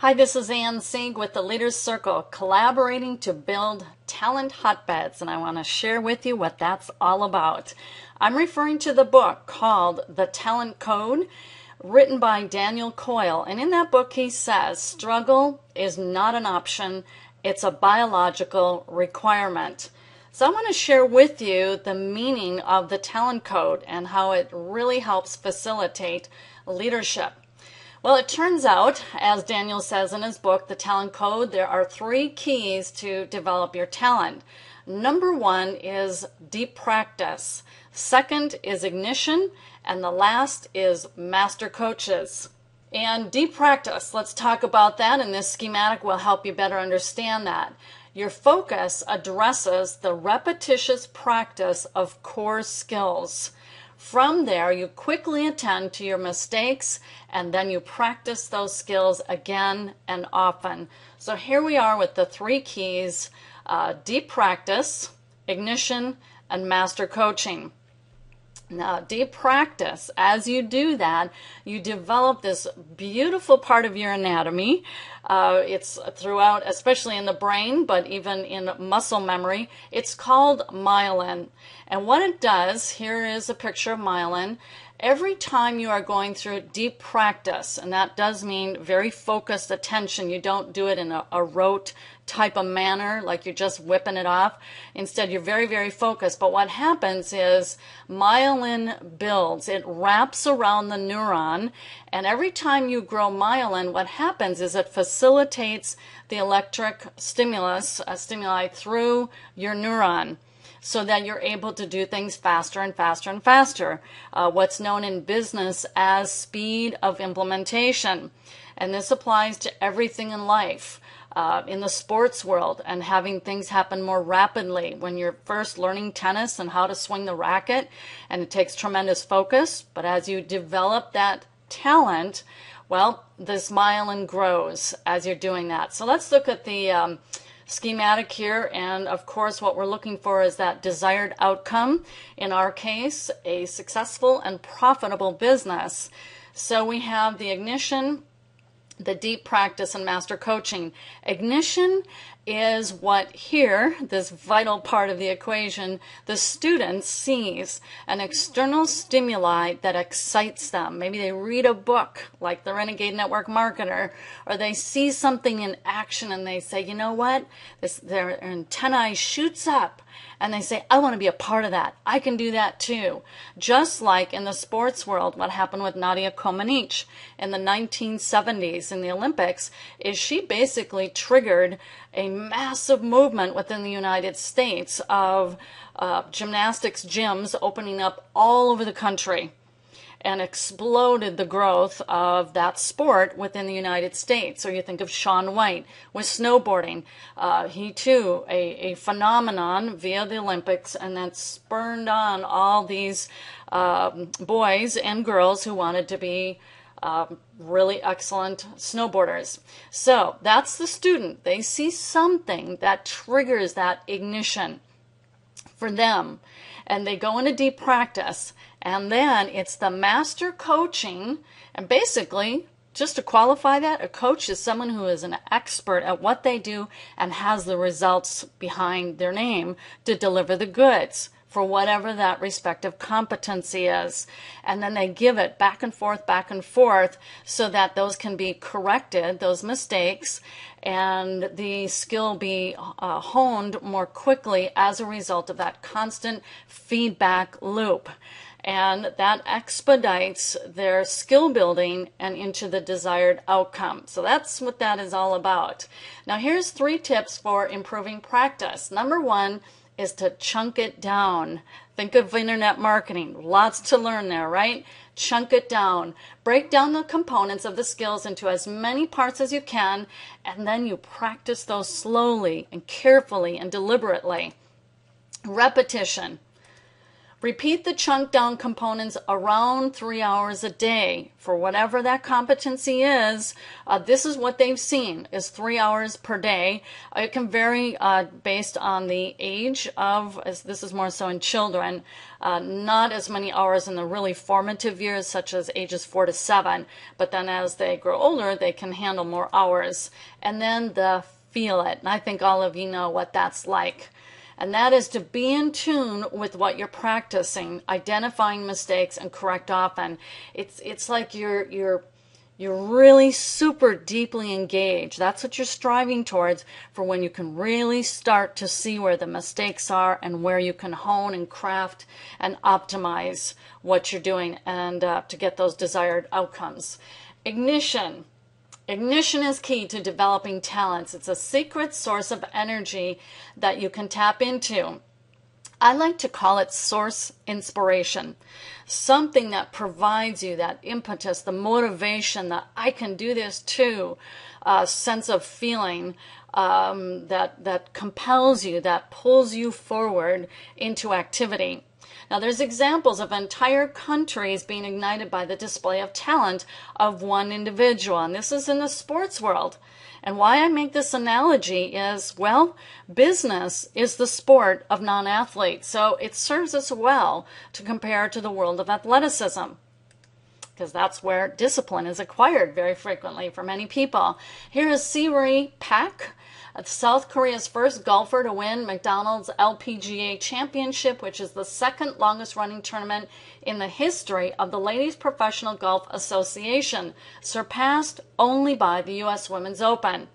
Hi, this is Sieg with the Leaders Circle, collaborating to build talent hotbeds, and I want to share with you what that's all about. I'm referring to the book called The Talent Code, written by Daniel Coyle, and in that book he says, struggle is not an option, it's a biological requirement. So I want to share with you the meaning of the Talent Code and how it really helps facilitate leadership. Well, it turns out, as Daniel says in his book, The Talent Code, there are 3 keys to develop your talent. Number 1 is deep practice. Second is ignition. And the last is master coaches. And deep practice, let's talk about that, and this schematic will help you better understand that. Your focus addresses the repetitious practice of core skills. From there, you quickly attend to your mistakes, and then you practice those skills again and often. So here we are with the 3 keys, deep practice, ignition, and master coaching. Now, deep practice, as you do that, you develop this beautiful part of your anatomy. It's throughout, especially in the brain, but even in muscle memory. It's called myelin. And what it does, here is a picture of myelin. Every time you are going through deep practice, and that does mean very focused attention, you don't do it in a rote type of manner, like you're just whipping it off. Instead, you're very, very focused. But what happens is myelin builds. It wraps around the neuron, and every time you grow myelin, what happens is it facilitates the electric stimuli through your neuron, so that you're able to do things faster and faster and faster. What's known in business as speed of implementation. And this applies to everything in life. In the sports world, and having things happen more rapidly. When you're first learning tennis and how to swing the racket, and it takes tremendous focus, but as you develop that talent, well, this myelin grows as you're doing that. So let's look at the schematic here, and of course what we're looking for is that desired outcome. In our case, a successful and profitable business. So we have the ignition, the deep practice, and master coaching. Ignition is what here, this vital part of the equation, the student sees an external stimuli that excites them. Maybe they read a book like the Renegade Network Marketer, or they see something in action and they say, you know what, their antennae shoots up. And they say, I want to be a part of that. I can do that too. Just like in the sports world, what happened with Nadia Comaneci in the 1970s in the Olympics is she basically triggered a massive movement within the United States of gymnastics gyms opening up all over the country, and exploded the growth of that sport within the United States. So you think of Shaun White with snowboarding. He too, a phenomenon via the Olympics, and that spurred on all these boys and girls who wanted to be really excellent snowboarders. So that's the student. They see something that triggers that ignition for them, and they go into deep practice. And then it's the master coaching, and basically, just to qualify that, a coach is someone who is an expert at what they do and has the results behind their name to deliver the goods for whatever that respective competency is. And then they give it back and forth, so that those can be corrected, those mistakes, and the skill be honed more quickly as a result of that constant feedback loop. And that expedites their skill building and into the desired outcome. So that's what that is all about. Now here's 3 tips for improving practice. Number 1 is to chunk it down. Think of internet marketing. Lots to learn there, right? Chunk it down. Break down the components of the skills into as many parts as you can, and then you practice those slowly and carefully and deliberately. Repetition. Repeat the chunk down components around 3 hours a day for whatever that competency is. This is what they've seen is 3 hours per day. It can vary based on the age of, as this is more so in children, not as many hours in the really formative years, such as ages 4 to 7. But then as they grow older, they can handle more hours. And then the feel it. And I think all of you know what that's like. And that is to be in tune with what you're practicing, identifying mistakes and correct often. It's like you're really super deeply engaged. That's what you're striving towards for when you can really start to see where the mistakes are and where you can hone and craft and optimize what you're doing and to get those desired outcomes. Ignition. Ignition is key to developing talents. It's a secret source of energy that you can tap into. I like to call it source inspiration, something that provides you that impetus, the motivation that I can do this too, a sense of feeling that compels you, that pulls you forward into activity. Now, there's examples of entire countries being ignited by the display of talent of one individual, and this is in the sports world. And why I make this analogy is, well, business is the sport of non-athletes, so it serves us well to compare to the world of athleticism, because that's where discipline is acquired very frequently for many people. Here is Sieg Pak, South Korea's first golfer to win McDonald's LPGA Championship, which is the second longest running tournament in the history of the Ladies Professional Golf Association, surpassed only by the U.S. Women's Open.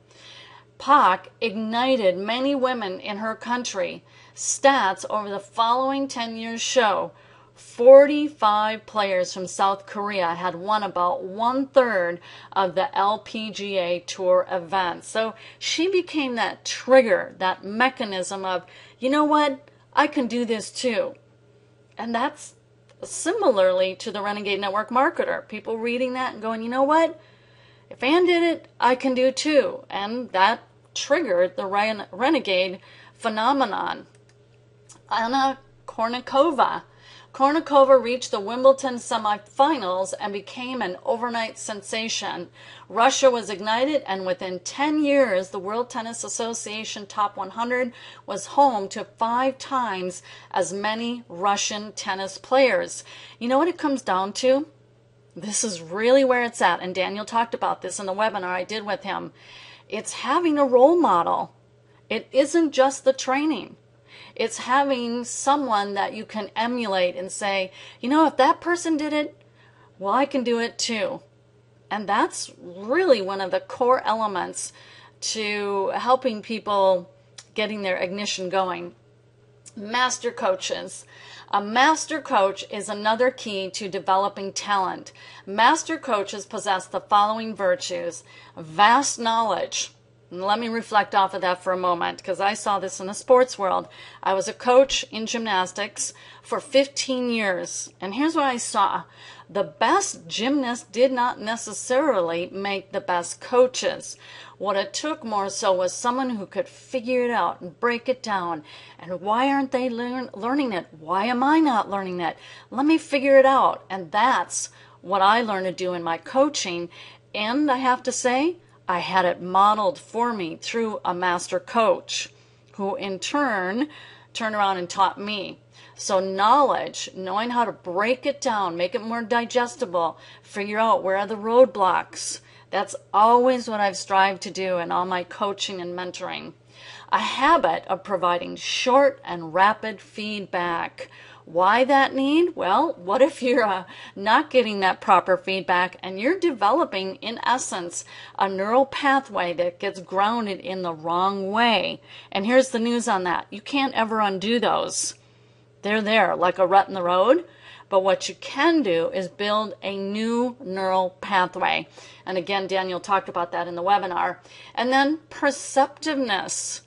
Pak ignited many women in her country. Stats over the following 10 years show 45 players from South Korea had won about 1/3 of the LPGA Tour events. So she became that trigger, that mechanism of, you know what, I can do this too. And that's similarly to the Renegade Network marketer. People reading that and going, you know what, if Ann did it, I can do too. And that triggered the Renegade phenomenon. Anna Kournikova. Kournikova reached the Wimbledon semifinals and became an overnight sensation. Russia was ignited, and within 10 years, the World Tennis Association Top 100 was home to 5 times as many Russian tennis players. You know what it comes down to? This is really where it's at, and Daniel talked about this in the webinar I did with him. It's having a role model. It isn't just the training. It's having someone that you can emulate and say, you know, if that person did it, well, I can do it too. And that's really one of the core elements to helping people getting their ignition going. Master coaches. A master coach is another key to developing talent. Master coaches possess the following virtues: vast knowledge. And let me reflect off of that for a moment, because I saw this in the sports world. I was a coach in gymnastics for 15 years, and here's what I saw. The best gymnasts did not necessarily make the best coaches. What it took more so was someone who could figure it out and break it down. And why aren't they learning it? Why am I not learning that? Let me figure it out. And that's what I learned to do in my coaching. And I have to say, I had it modeled for me through a master coach who in turn turned around and taught me. So knowledge, knowing how to break it down, make it more digestible, figure out where are the roadblocks. That's always what I've strived to do in all my coaching and mentoring. A habit of providing short and rapid feedback. Why that need? Well, what if you're not getting that proper feedback and you're developing, in essence, a neural pathway that gets grounded in the wrong way? And here's the news on that. You can't ever undo those. They're there like a rut in the road. But what you can do is build a new neural pathway. And again, Daniel talked about that in the webinar. And then perceptiveness.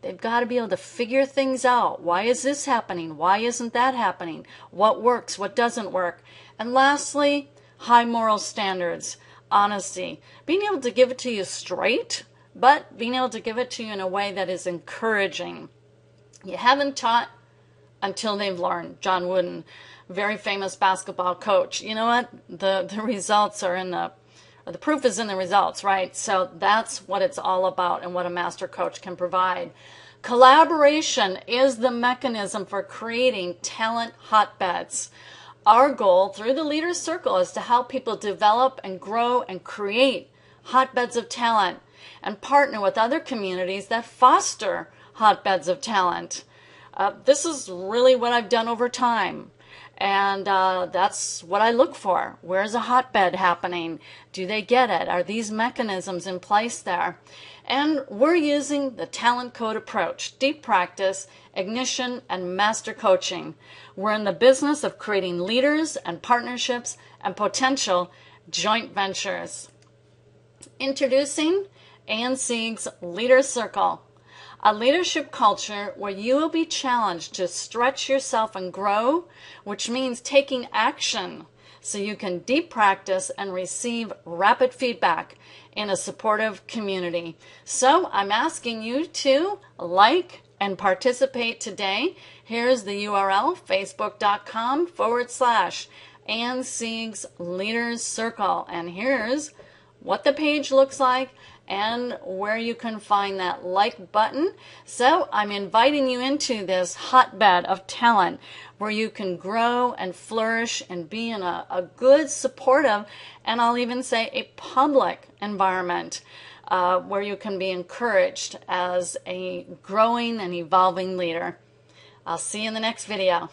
They've got to be able to figure things out. Why is this happening? Why isn't that happening? What works? What doesn't work? And lastly, high moral standards, honesty. Being able to give it to you straight, but being able to give it to you in a way that is encouraging. You haven't taught until they've learned. John Wooden, very famous basketball coach. You know what? The results are the proof is in the results, right? So that's what it's all about and what a master coach can provide. Collaboration is the mechanism for creating talent hotbeds. Our goal through the Leaders Circle is to help people develop and grow and create hotbeds of talent and partner with other communities that foster hotbeds of talent. This is really what I've done over time. And that's what I look for. Where's a hotbed happening? Do they get it? Are these mechanisms in place there? And we're using the Talent Code approach, deep practice, ignition, and master coaching. We're in the business of creating leaders and partnerships and potential joint ventures. Introducing Ann Sieg's Leaders Circle, a leadership culture where you will be challenged to stretch yourself and grow, which means taking action so you can deep practice and receive rapid feedback in a supportive community. So I'm asking you to like and participate today. Here's the URL, facebook.com/Ann Sieg's Leaders Circle. And here's what the page looks like and where you can find that like button. So I'm inviting you into this hotbed of talent where you can grow and flourish and be in a good, supportive, and I'll even say a public environment where you can be encouraged as a growing and evolving leader. I'll see you in the next video.